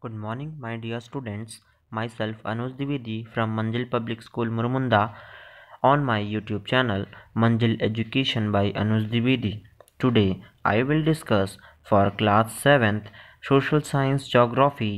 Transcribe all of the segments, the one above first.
Good morning, my dear students. Myself Anuj Dwivedi from Manjil Public School Murmunda on my YouTube channel Manjil Education by Anuj Dwivedi. Today I will discuss for class 7th Social Science Geography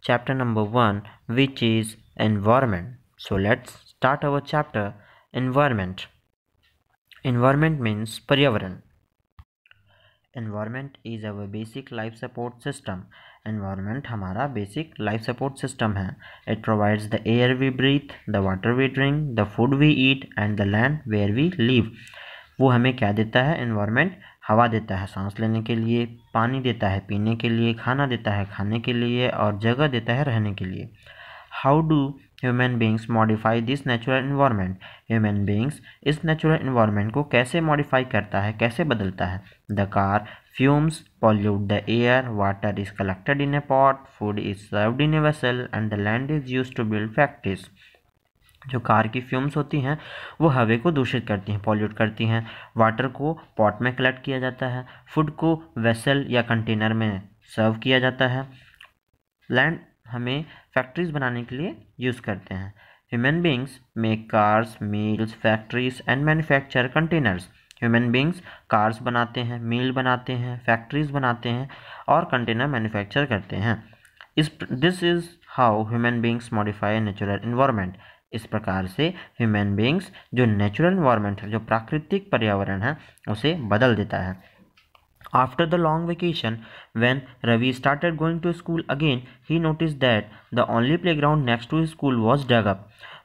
chapter number 1, which is environment. So let's start our chapter. Environment. Environment means पर्यावरण. Environment is our basic life support system. Environment हमारा basic life support system है. It provides the air we breathe, the water we drink, the food we eat and the land where we live. वो हमें क्या देता है? Environment हवा देता है सांस लेने के लिए, पानी देता है पीने के लिए, खाना देता है खाने के लिए और जगह देता है रहने के लिए. How do human beings modify this natural environment. Human beings इस नेचुरल इन्वायरमेंट को कैसे मॉडिफाई करता है, कैसे बदलता है? The car fumes pollute the air, water is collected in a pot, food is served in a vessel and the land is used to build factories. जो car की फ्यूम्स होती हैं वो हवा को दूषित करती हैं, पॉल्यूट करती हैं. वाटर को पॉट में कलेक्ट किया जाता है, फूड को वेसल या कंटेनर में सर्व किया जाता है, लैंड हमें फैक्ट्रीज बनाने के लिए यूज़ करते हैं. Human beings make cars, meals, factories and manufacture containers. Human beings cars बनाते हैं, मील बनाते हैं, फैक्ट्रीज बनाते हैं और कंटेनर मैन्युफैक्चर करते हैं. This is how human beings modify natural environment. इस प्रकार से ह्यूमन बींग्स जो नेचुरल इन्वायरमेंट है, जो प्राकृतिक पर्यावरण है, उसे बदल देता है. After the long vacation, when Ravi started going to school again, he noticed that the only playground next to his school was dug up.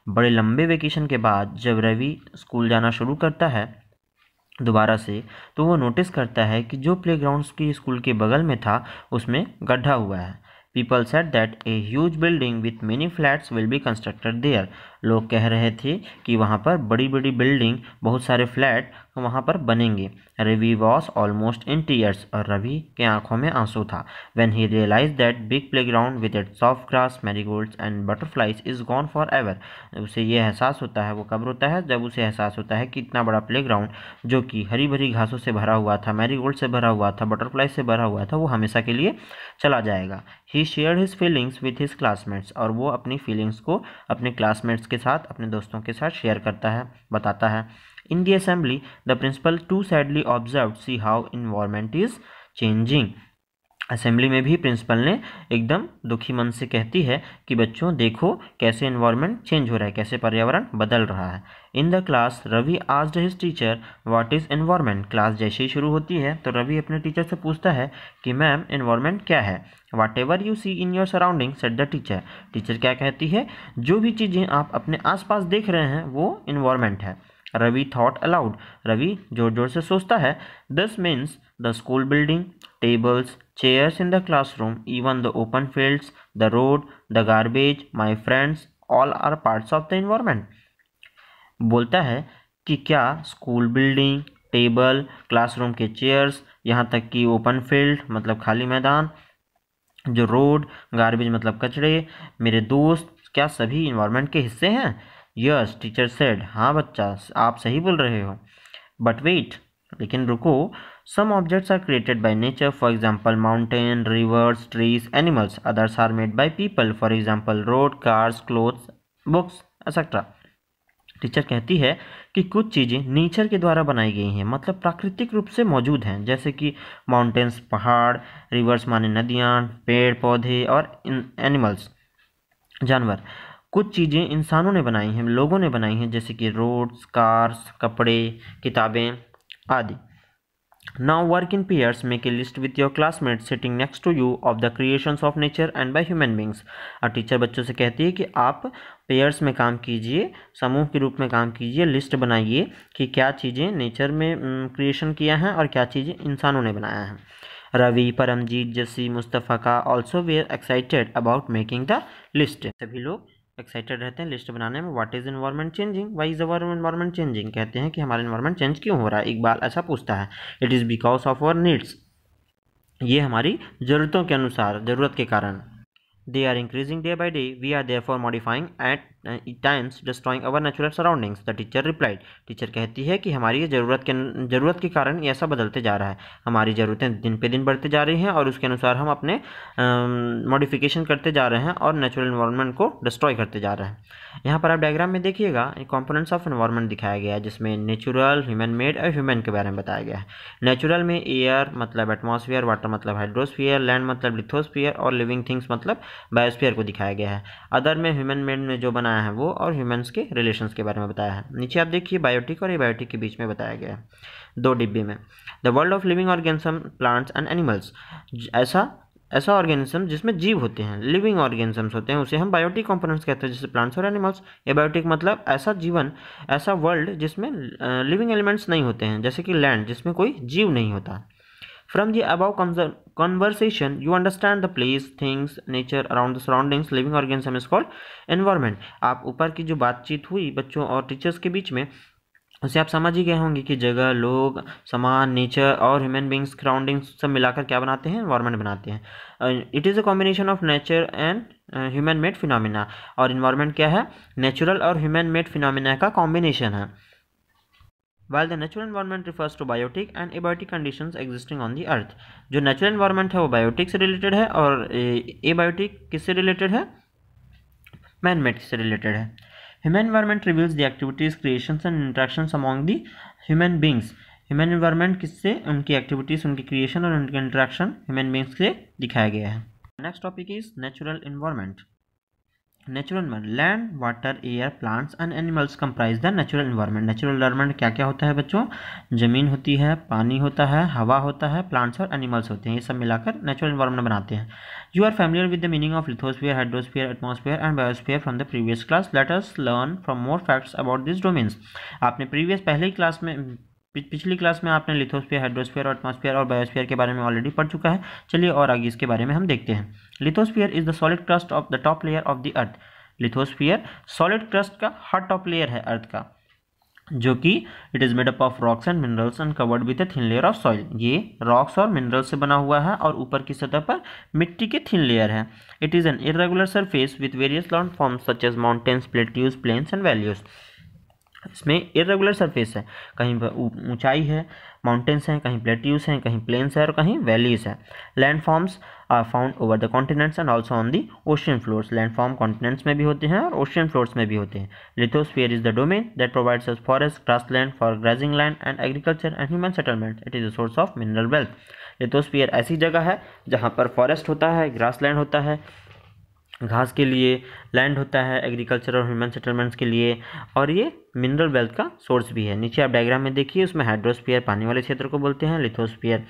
बड़े लंबे वेकेशन के बाद जब रवि स्कूल जाना शुरू करता है दोबारा से, तो वो नोटिस करता है कि जो प्लेग्राउंड उसकी स्कूल के बगल में था उसमें गड्ढा हुआ है. People said that a huge building with many flats will be constructed there. लोग कह रहे थे कि वहाँ पर बड़ी बड़ी बिल्डिंग, बहुत सारे फ्लैट वहाँ पर बनेंगे. Ravi was almost in tears. और रवि के आंखों में आंसू था. When he realized that big playground with its soft grass, marigolds and butterflies is gone forever. उसे ये एहसास होता है, वो कब होता है? जब उसे एहसास होता है कि इतना बड़ा प्लेग्राउंड जो कि हरी भरी घासों से भरा हुआ था, मैरीगोल्ड से भरा हुआ था, बटरफ्लाई से भरा हुआ था, वो हमेशा के लिए चला जाएगा. He shared his feelings with his classmates. और वो अपनी फीलिंग्स को अपने क्लासमेट्स के साथ, अपने दोस्तों के साथ शेयर करता है, बताता है. In the assembly, the principal too sadly observed, see how environment is changing. Assembly में भी प्रिंसिपल ने एकदम दुखी मन से कहती है कि बच्चों देखो कैसे एनवायरनमेंट चेंज हो रहा है, कैसे पर्यावरण बदल रहा है. In the class Ravi asked his teacher what is environment. Class जैसे ही शुरू होती है तो रवि अपने टीचर से पूछता है कि मैम एनवायरनमेंट क्या है. Whatever you see in your surrounding said the teacher. Teacher क्या कहती है? जो भी चीज़ें आप अपने आसपास देख रहे हैं वो एनवायरनमेंट है. Ravi thought allowed. रवि जोर जोर से सोचता है. This means the school building, tables, chairs in the classroom, even the open fields, the road, the garbage, my friends, all are parts of the environment. बोलता है कि क्या स्कूल बिल्डिंग, टेबल, क्लासरूम के चेयर्स, यहाँ तक कि open field मतलब खाली मैदान, जो रोड, गार्बेज मतलब कचरे, मेरे दोस्त, क्या सभी इन्वायरमेंट के हिस्से हैं? Yes teacher said. हाँ बच्चा आप सही बोल रहे हो. बट वेट, लेकिन रुको. Some objects are created by nature, for example mountain, rivers, trees, animals. Others are made by people, for example road, cars, clothes, books, etc. Teacher कहती है कि कुछ चीज़ें नेचर के द्वारा बनाई गई हैं, मतलब प्राकृतिक रूप से मौजूद हैं, जैसे कि माउंटेन्स पहाड़, रिवर्स माने नदियाँ, पेड़ पौधे और एनिमल्स जानवर. कुछ चीज़ें इंसानों ने बनाई हैं, लोगों ने बनाई हैं, जैसे कि रोड्स, कार्स, कपड़े, किताबें आदि. Now work in pairs. Make a list with your classmates sitting next to you of the creations of nature and by human beings. और टीचर बच्चों से कहती है कि आप पेयर्स में काम कीजिए, समूह के रूप में काम कीजिए, लिस्ट बनाइए कि क्या चीज़ें नेचर में क्रिएशन किया है और क्या चीज़ें इंसानों ने बनाया है. रवि, परमजीत, जसी, मुस्तफ़ा का also were excited about making the list. सभी लोग एक्साइटेड रहते हैं लिस्ट बनाने में. What is environment changing, why is our environment changing. कहते हैं कि हमारा एनवायरनमेंट चेंज क्यों हो रहा है. इकबाल ऐसा पूछता है. It is because of our needs. ये हमारी ज़रूरतों के अनुसार, ज़रूरत के कारण. They are increasing day by day, we are therefore modifying at times destroying our natural surroundings. The teacher replied. Teacher कहती है कि हमारी ये ज़रूरत के कारण ये ऐसा बदलते जा रहा है, हमारी ज़रूरतें दिन पे दिन बढ़ते जा रही हैं और उसके अनुसार हम अपने मॉडिफिकेशन करते जा रहे हैं और नेचुरल इन्वायरमेंट को डिस्ट्रॉय करते जा रहे हैं। यहाँ पर आप डायग्राम में देखिएगा कंपोनेंट्स ऑफ एनवायरनमेंट दिखाया गया है, जिसमें नेचुरल, ह्यूमन मेड और ह्यूमन के बारे में बताया गया है। नेचुरल में एयर मतलब एटमॉस्फेयर, वाटर मतलब हाइड्रोस्फीयर, लैंड मतलब लिथोस्फीयर और लिविंग थिंग्स मतलब बायोस्फीयर को दिखाया गया है। अदर में ह्यूमन मेड में जो बनाया है वो और ह्यूमन्स के रिलेशंस के बारे में बताया है। नीचे आप देखिए बायोटिक और एबायोटिक के बीच में बताया गया है दो डिब्बे में। The world of living organism, plants and animals, ऐसा ऑर्गेनिज्म जिसमें जीव होते हैं, लिविंग ऑर्गेनिजम्स होते हैं, उसे हम बायोटिक कंपोनेंट्स कहते हैं, जैसे प्लांट्स और एनिमल्स। एबायोटिक मतलब ऐसा जीवन, ऐसा वर्ल्ड जिसमें लिविंग एलिमेंट्स नहीं होते हैं, जैसे कि लैंड जिसमें कोई जीव नहीं होता। From the above conversation, you understand the place, things, nature around the surroundings. Living organism is called environment. आप ऊपर की जो बातचीत हुई बच्चों और टीचर्स के बीच में, उसे आप समझ ही गए होंगे कि जगह, लोग, सामान, नेचर और ह्यूमन बींग्स, सराउंडिंग्स सब मिलाकर क्या बनाते हैं, एनवायरनमेंट बनाते हैं। It is a combination of nature and human made phenomena. और इन्वायरमेंट क्या है, नेचुरल और ह्यूमन मेड फिनोमिना का कॉम्बिनेशन है। While the natural environment refers to biotic and abiotic conditions existing on the earth, जो natural environment है वो biotic से रिलेटेड है और एबायोटिक किससे रिलेटेड है, मैन मेड से रिलेटेड है। Human environment reveals the activities, creations and interactions among the human beings. Human environment किससे, उनकी एक्टिविटीज, उनकी क्रिएशन और उनके इंटरेक्शन ह्यूमन बींग्स से दिखाया गया है। Next topic is natural environment. Natural environment, land, water, air, plants and animals comprise the natural environment. Natural environment क्या क्या होता है बच्चों, जमीन होती है, पानी होता है, हवा होता है, प्लांट्स और एनिमल्स होते हैं, ये सब मिलाकर नेचुरल एनवायरनमेंट बनाते हैं। You are familiar with the meaning of lithosphere, hydrosphere, atmosphere and biosphere from the previous class. Let us learn from more facts about this domains. आपने पहली क्लास में, पिछली क्लास में आपने लिथोस्फीयर, हाइड्रोस्फीयर, एटमॉस्फेयर और biosphere के बारे में ऑलरेडी पढ़ चुका है। चलिए और आगे इसके बारे में हम देखते हैं। Lithosphere is the solid crust of the top layer of the earth. Lithosphere solid crust का हर टॉप लेयर है अर्थ का, जो कि it is made up of rocks and minerals and covered with a thin layer of soil. ये rocks और minerals से बना हुआ है और ऊपर की सतह पर मिट्टी के थिन लेयर है। It is an irregular surface with various land forms such as mountains, plateaus, plains and valleys. इसमें इरेगुलर सरफेस है, कहीं ऊंचाई है, माउंटेन्स हैं, कहीं प्लेट्यूज हैं, कहीं प्लेन्स है और कहीं वैलीज है। Land forms are found over the continents and also on the ocean floors. Land form continents में भी होते हैं और ओशियन फ्लोर्स में भी होते हैं। Lithosphere is the domain that provides us forest, grassland for grazing land and agriculture and human settlement. It is a source of mineral wealth. Lithosphere ऐसी जगह है जहाँ पर फॉरेस्ट होता है, ग्रासलैंड होता है घास के लिए, लैंड होता है एग्रीकल्चर और ह्यूमन सेटलमेंट्स के लिए, और ये मिनरल वेल्थ का सोर्स भी है। नीचे आप डायग्राम में देखिए, उसमें हाइड्रोस्फीयर पानी वाले क्षेत्र को बोलते हैं, लिथोस्फीयर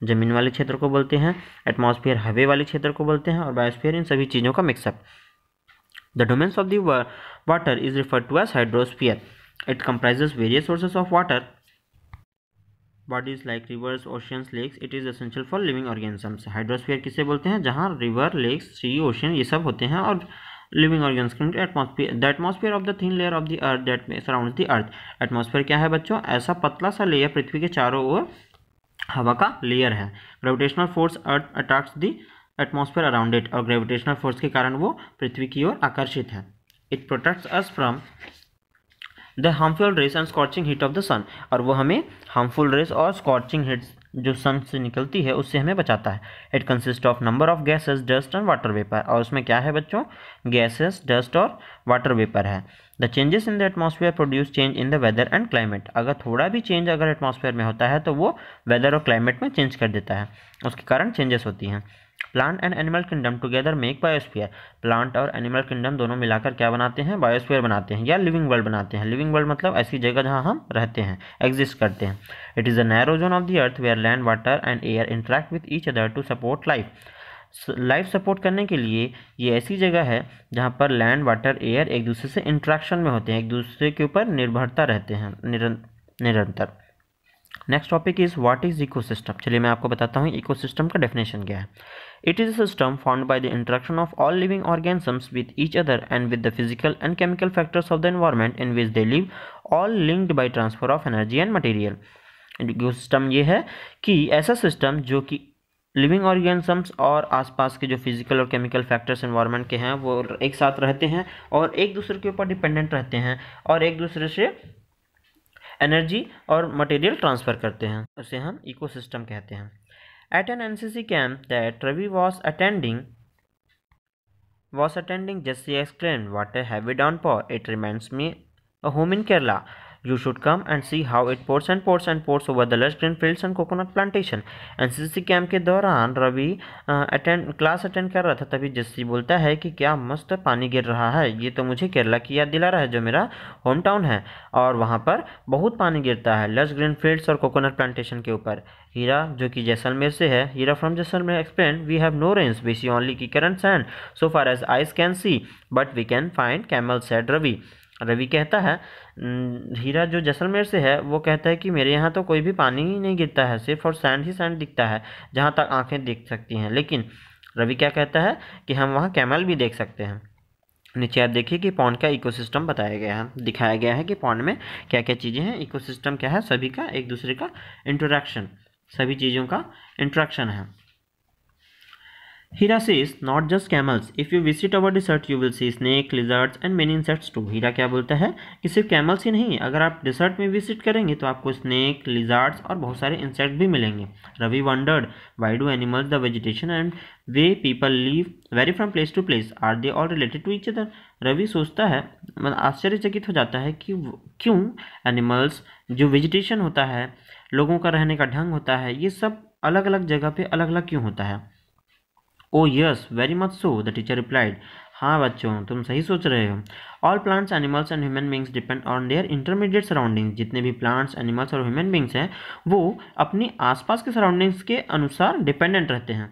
जमीन वाले क्षेत्र को बोलते हैं, एटमॉस्फेयर हवा वाले क्षेत्र को बोलते हैं और बायोस्फीयर इन सभी चीज़ों का mixup. The domains of the water is referred to as hydrosphere. It comprises various sources of water, bodies like rivers, oceans, lakes. It is essential for living organisms. Hydrosphere किसे बोलते हैं, जहाँ रिवर, लेक्स, सी, ocean ये सब होते हैं और living organism. Atmosphere, the atmosphere of the thin layer of the earth that surrounds the earth. Atmosphere क्या है बच्चों, ऐसा पतला सा लेयर पृथ्वी के चारों ओर हवा का लेयर है। Gravitational force earth attracts the atmosphere around it, और ग्रेविटेशनल फोर्स के कारण वो पृथ्वी की ओर आकर्षित है। It protects us from the harmful rays and scorching heat of the sun, और वो हमें हार्मफुल रेस और स्कॉचिंग हीट जो सन से निकलती है उससे हमें बचाता है। It consist of number of gases, dust and water vapour, और उसमें क्या है बच्चों, गैसेस, डस्ट और वाटर वेपर है। The changes in the atmosphere produce change in the weather and climate. अगर थोड़ा भी चेंज अगर एटमॉस्फेयर में होता है तो वो वेदर और क्लाइमेट में चेंज कर देता है, उसके कारण चेंजेस होती हैं। Plant and animal kingdom together make biosphere. Plant और एनिमल किंगडम दोनों मिलाकर क्या बनाते हैं, बायोस्फीयर बनाते हैं या लिविंग वर्ल्ड बनाते हैं। लिविंग वर्ल्ड मतलब ऐसी जगह जहाँ हम रहते हैं, एग्जिस्ट करते हैं। It is a narrow zone of the earth where land, water and air interact with each other to support life. Life support करने के लिए ये ऐसी जगह है जहाँ पर लैंड, वाटर, एयर एक दूसरे से इंट्रैक्शन में होते हैं, एक दूसरे के ऊपर निर्भरता रहते हैं निरंतर। Next topic is what is ecosystem. चलिए मैं आपको बताता हूँ इकोसिस्टम का डेफिनेशन क्या है। It is a system found by the interaction of all living organisms with each other and with the physical and chemical factors of the environment in which they live, all linked by transfer of energy and material. Ecosystem ये है कि ऐसा system जो कि living organisms और आसपास के जो फिजिकल और केमिकल फैक्टर्स एनवायरनमेंट के हैं वो एक साथ रहते हैं और एक दूसरे के ऊपर डिपेंडेंट रहते हैं और एक दूसरे से एनर्जी और मटेरियल ट्रांसफ़र करते हैं, उसे हम इकोसिस्टम कहते हैं। At an NCC camp that Ravi was attending, Jesse exclaimed, "What a heavy downpour! It reminds me a home in Kerala. You should come and see how it pours and pours and pours over the lush green fields and coconut plantation." NCC camp के दौरान Ravi class attend कर रहा था, तभी जस्सी बोलता है कि क्या मस्त पानी गिर रहा है, ये तो मुझे केरला की याद दिला रहा है जो मेरा होम टाउन है और वहाँ पर बहुत पानी गिरता है लश ग्रीन फील्ड्स और कोकोनट प्लांटेशन के ऊपर। हीरा जो कि जैसलमेर से है, Heera from Jaisalmer explain, we have no rains, we see only की current sand so far as eyes can see, but we can find camel, said Ravi. Ravi कहता है, हीरा जो जैसलमेर से है वो कहता है कि मेरे यहाँ तो कोई भी पानी ही नहीं गिरता है, सिर्फ और सैंड ही सैंड दिखता है जहाँ तक आंखें देख सकती हैं। लेकिन रवि क्या कहता है कि हम वहाँ कैमल भी देख सकते हैं। नीचे आप देखिए कि पॉन्ड का इकोसिस्टम बताया गया है, दिखाया गया है कि पॉन्ड में क्या क्या चीज़ें हैं। इकोसिस्टम क्या है, सभी का एक दूसरे का इंटरेक्शन, सभी चीज़ों का इंटरेक्शन है। Hira says, not just camels. If you visit our desert, you will see snake, lizards and many insects too. हीरा क्या बोलता है कि सिर्फ कैमल्स ही नहीं, अगर आप डिसर्ट में विजिट करेंगे तो आपको स्नेक, लिजार्ड्स और बहुत सारे इंसेक्ट भी मिलेंगे। Ravi wondered, why do animals the vegetation and way people live vary from place to place, are they all related to each other. Ravi सोचता है, आश्चर्यचकित हो जाता है कि क्यों एनिमल्स, जो वेजिटेशन होता है, लोगों का रहने का ढंग होता है, ये सब अलग अलग जगह पे अलग अलग क्यों होता है। Oh yes, very much so, the teacher replied. हाँ बच्चों, तुम सही सोच रहे हो। All plants, animals and human beings depend on their intermediate surroundings. जितने भी plants, animals और human beings हैं वो अपनी आसपास के surroundings के अनुसार डिपेंडेंट रहते हैं।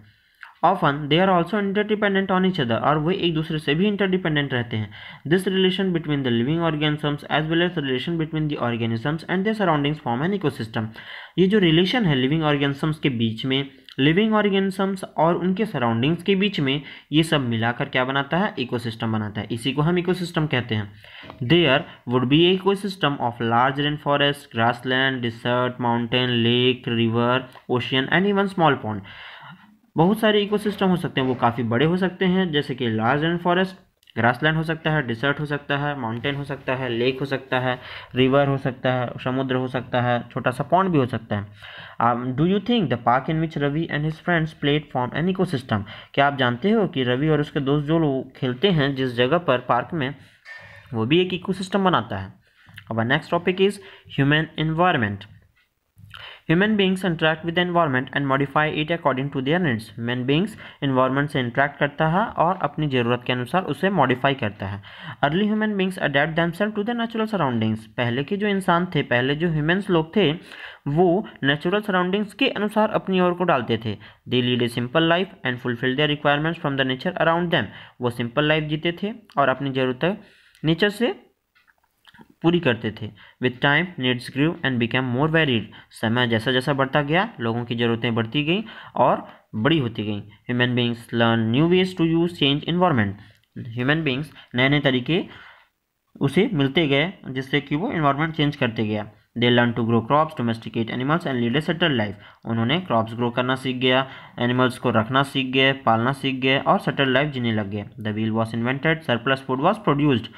Often they are also interdependent on each other, और वो एक दूसरे से भी interdependent रहते हैं। This relation between the living organisms as well as the relation between the organisms and their surroundings form an ecosystem. ये जो relation है living organisms के बीच में, लिविंग ऑर्गेनिजम्स और उनके सराउंडिंग्स के बीच में, ये सब मिलाकर क्या बनाता है, इकोसिस्टम बनाता है। इसी को हम इकोसिस्टम कहते हैं। There would be ecosystem of large rain forest, grassland, desert, mountain, lake, river, ocean and even small pond. बहुत सारे इकोसिस्टम हो सकते हैं, वो काफ़ी बड़े हो सकते हैं, जैसे कि लार्ज रेन फॉरेस्ट, ग्रासलैंड हो सकता है, डिसर्ट हो सकता है, माउंटेन हो सकता है, लेक हो सकता है, रिवर हो सकता है, समुद्र हो सकता है, छोटा सा पॉन्ड भी हो सकता है। Do you think the park in which Ravi and his friends played form an ecosystem? क्या आप जानते हो कि रवि और उसके दोस्त जो लोग खेलते हैं जिस जगह पर पार्क में, वो भी एक इकोसिस्टम बनाता है। अब next topic is human environment. Human beings interact with the environment and modify it according to their needs. Human beings environment से interact करता है और अपनी ज़रूरत के अनुसार उसे modify करता है। Early human beings adapt themselves to the natural surroundings. पहले के जो इंसान थे, पहले जो humans लोग थे, वो natural surroundings के अनुसार अपनी ओर को डालते थे। They lead a simple life and fulfill their requirements from the nature around them. वो simple life जीते थे और अपनी ज़रूरतें नेचर से पूरी करते थे। With time needs grew and became more varied. समय जैसा जैसा बढ़ता गया, लोगों की ज़रूरतें बढ़ती गई और बड़ी होती गई। Human beings learn new ways to use change environment. Human beings नए नए तरीके उसे मिलते गए जिससे कि वो इन्वायरमेंट चेंज करते गया। They learn to grow crops, domesticate animals and lead a settled life. उन्होंने क्रॉप्स ग्रो करना सीख गया, एनिमल्स को रखना सीख गए, पालना सीख गए और सेटल्ड लाइफ जीने लग गए। The wheel was invented, surplus food was produced.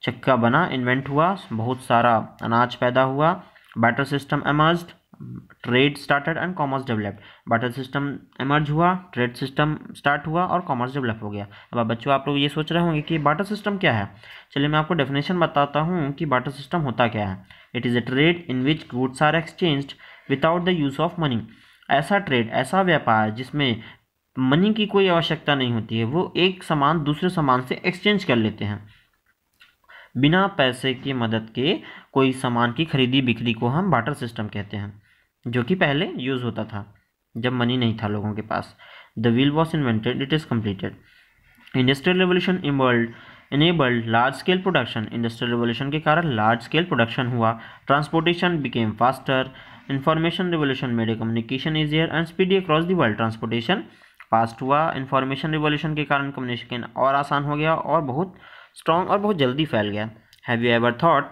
चक्का बना, इन्वेंट हुआ, बहुत सारा अनाज पैदा हुआ। Barter system emerged, trade started and commerce developed. Barter system emerge हुआ, ट्रेड सिस्टम स्टार्ट हुआ और कॉमर्स डेवलप हो गया। अब बच्चों आप लोग ये सोच रहे होंगे कि बाटर सिस्टम क्या है। चलिए मैं आपको डेफिनेशन बताता हूँ कि बाटर सिस्टम होता क्या है। It is a trade in which goods are exchanged without the use of money. ऐसा ट्रेड, ऐसा व्यापार जिसमें मनी की कोई आवश्यकता नहीं होती है, वो एक सामान दूसरे सामान से एक्सचेंज कर लेते हैं। बिना पैसे की मदद के कोई सामान की खरीदी बिक्री को हम बाटर सिस्टम कहते हैं, जो कि पहले यूज़ होता था जब मनी नहीं था लोगों के पास। The wheel was invented, it is completed. Industrial revolution enabled large scale production. Industrial revolution के कारण लार्ज स्केल प्रोडक्शन हुआ। Transportation became faster. Information revolution made a communication easier and speedy across the world. Transportation fast हुआ, information revolution के कारण communication और आसान हो गया और बहुत स्ट्रॉन्ग और बहुत जल्दी फैल गया। Have you ever thought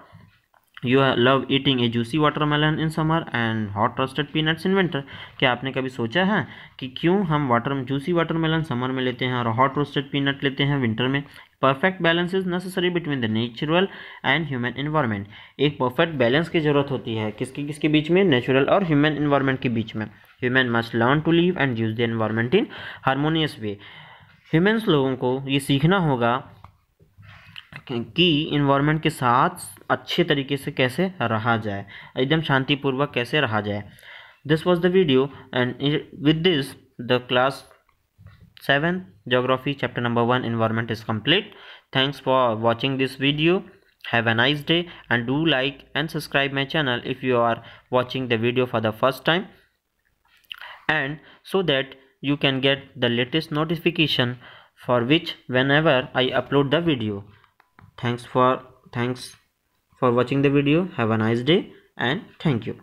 you love eating A juicy watermelon in summer and hot roasted peanuts in winter. क्या आपने कभी सोचा है कि क्यों हम जूसी वाटरमेलन समर में लेते हैं और हॉट रोस्टेड पीनट लेते हैं विंटर में? Perfect balance is necessary between the natural and human environment. एक परफेक्ट बैलेंस की जरूरत होती है किसके बीच में? नेचुरल और ह्यूमन इन्वायरमेंट के बीच में। Human must learn to live and use the environment in harmonious way. Humans लोगों को ये सीखना होगा कि इन्वायरमेंट के साथ अच्छे तरीके से कैसे रहा जाए, एकदम शांतिपूर्वक कैसे रहा जाए। This was the video and with this the class 7 geography chapter number 1 environment is complete. Thanks for watching this video. Have a nice day and do like and subscribe my channel if you are watching the video for the first time, and so that you can get the latest notification for which whenever I upload the video. Thanks for watching the video. Have a nice day and thank you.